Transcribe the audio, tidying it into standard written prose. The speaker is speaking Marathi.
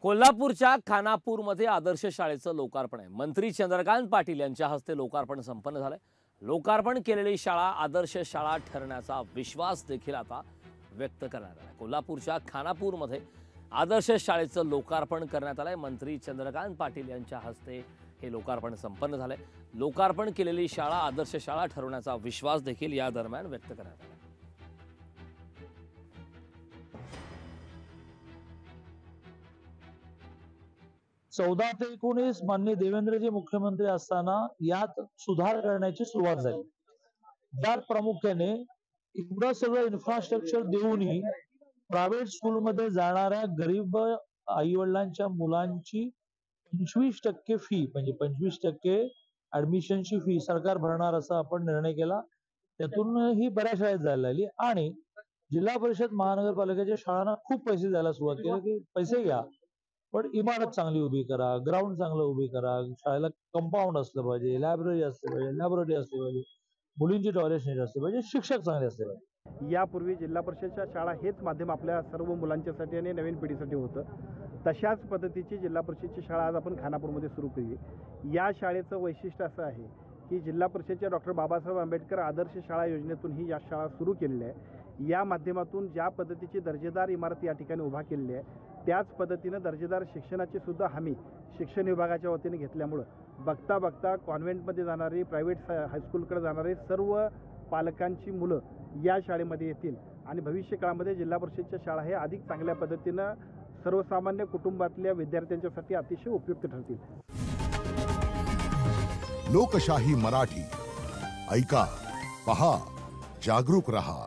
कोल्हापूरच्या खानापूरमध्ये आदर्श शाळेचं लोकार्पण आहे। मंत्री चंद्रकांत पाटील यांच्या हस्ते लोकार्पण संपन्न झालंय। लोकार्पण केलेली शाळा आदर्श शाळा ठरण्याचा विश्वास देखील आता व्यक्त करण्यात आला। कोल्हापूरच्या खानापूरमध्ये आदर्श शाळेचं लोकार्पण करण्यात आलंय। मंत्री चंद्रकांत पाटील यांच्या हस्ते हे लोकार्पण संपन्न झालंय। लोकार्पण केलेली शाळा आदर्श शाळा ठरवण्याचा विश्वास देखील या दरम्यान व्यक्त करण्यात आला। 14 ते 19 माननीय देवेंद्रजी मुख्यमंत्री असताना यात सुधार करण्याची सुरुवात झाली। त्यात प्रामुख्याने एवढं सगळं इन्फ्रास्ट्रक्चर देऊनही प्रायव्हेट स्कूलमध्ये जाणाऱ्या गरीब आईवडिलांच्या मुलांची 25% फी म्हणजे 25% ऍडमिशनची फी सरकार भरणार असा आपण निर्णय केला। त्यातून ही बऱ्याच शाळेत जायला लागली आणि जिल्हा परिषद महानगरपालिकेच्या शाळांना खूप पैसे द्यायला सुरुवात केली की पैसे घ्या पण इमारत चांगली उभी करा, ग्राउंड चांगलं उभी करा, शाळेला कंपाऊंड असलं पाहिजे, लायब्ररी असली पाहिजे, लॅबोरेटरी असली पाहिजे, मुलींची टॉयलेट नीट असली पाहिजे, शिक्षक चांगले असले पाहिजे। यापूर्वी जिल्हा परिषदच्या शाळा हेच माध्यम आपल्या सर्व मुलांच्यासाठी आणि नवीन पिढीसाठी होतं। तशाच पद्धतीची जिल्हा परिषदची शाळा आज आपण खानापूरमध्ये सुरू केली। या शाळेचं वैशिष्ट्य असं आहे की जिल्हा परिषदच्या डॉक्टर बाबासाहेब आंबेडकर आदर्श शाळा योजनेतून ही या शाळा सुरू केलेल्या आहे। या माध्यमातून ज्या पद्धतीची दर्जेदार इमारत या ठिकाणी उभा केलेली आहे त्याच पद्धतीनं दर्जेदार शिक्षणाची सुद्धा हमी शिक्षण विभागाच्या वतीने घेतल्यामुळं बघता बघता कॉन्व्हेंटमध्ये जाणारी प्रायव्हेट हायस्कूलकडे जाणारे सर्व पालकांची मुलं या शाळेमध्ये येतील आणि भविष्य काळामध्ये जिल्हा परिषदच्या शाळा हे अधिक चांगल्या पद्धतीनं सर्वसामान्य कुटुंबातल्या विद्यार्थ्यांच्यासाठी अतिशय उपयुक्त ठरतील। लोकशाही मराठी ऐका, पहा, जागरूक रहा।